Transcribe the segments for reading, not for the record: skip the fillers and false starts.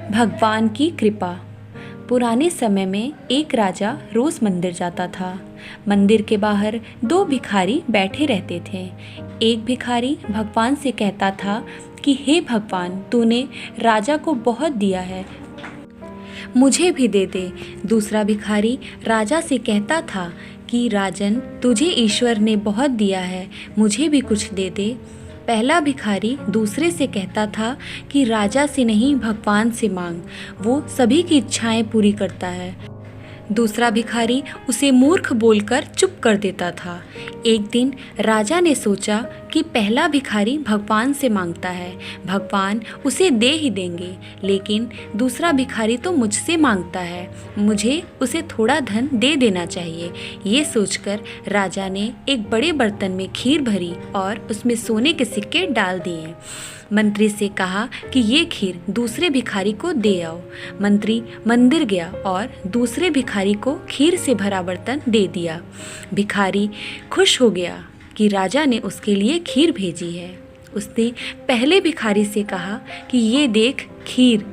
भगवान की कृपा। पुराने समय में एक राजा रोज मंदिर जाता था। मंदिर के बाहर दो भिखारी बैठे रहते थे। एक भिखारी भगवान से कहता था कि हे भगवान, तूने राजा को बहुत दिया है, मुझे भी दे दे। दूसरा भिखारी राजा से कहता था कि राजन, तुझे ईश्वर ने बहुत दिया है, मुझे भी कुछ दे दे। पहला भिखारी दूसरे से कहता था कि राजा से नहीं, भगवान से मांग, वो सभी की इच्छाएं पूरी करता है। दूसरा भिखारी उसे मूर्ख बोलकर चुप कर देता था। एक दिन राजा ने सोचा कि पहला भिखारी भगवान से मांगता है, भगवान उसे दे ही देंगे, लेकिन दूसरा भिखारी तो मुझसे मांगता है, मुझे उसे थोड़ा धन दे देना चाहिए। ये सोचकर राजा ने एक बड़े बर्तन में खीर भरी और उसमें सोने के सिक्के डाल दिए। मंत्री से कहा कि ये खीर दूसरे भिखारी को दे आओ। मंत्री मंदिर गया और दूसरे भिखारी को खीर से भरा बर्तन दे दिया। भिखारी खुश हो गया कि राजा ने उसके लिए खीर भेजी है। उसने पहले भिखारी से कहा कि ये देख खीर,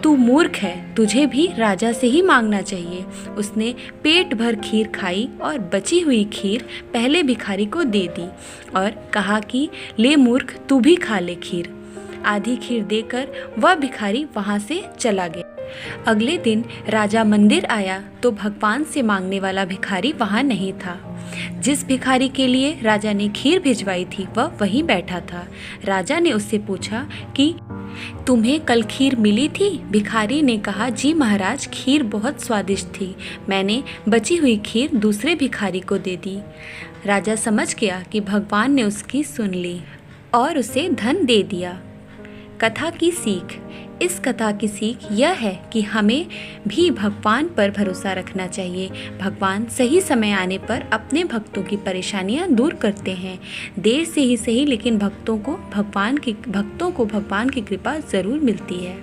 तू मूर्ख है, तुझे भी राजा से ही मांगना चाहिए। उसने पेट भर खीर खाई और बची हुई खीर पहले भिखारी को दे दी और कहा कि ले मूर्ख, तू भी खा ले खीर। आधी खीर देकर वह भिखारी वहां से चला गया। अगले दिन राजा मंदिर आया तो भगवान से मांगने वाला भिखारी वहां नहीं था। जिस भिखारी के लिए राजा ने खीर भिजवाई थी वह वहीं बैठा था। राजा ने उससे पूछा कि तुम्हें कल खीर मिली थी? भिखारी ने कहा, जी महाराज, खीर बहुत स्वादिष्ट थी, मैंने बची हुई खीर दूसरे भिखारी को दे दी। राजा समझ गया कि भगवान ने उसकी सुन ली और उसे धन दे दिया। कथा की सीख। इस कथा की सीख यह है कि हमें भी भगवान पर भरोसा रखना चाहिए। भगवान सही समय आने पर अपने भक्तों की परेशानियां दूर करते हैं। देर से ही सही, लेकिन भक्तों को भगवान की कृपा ज़रूर मिलती है।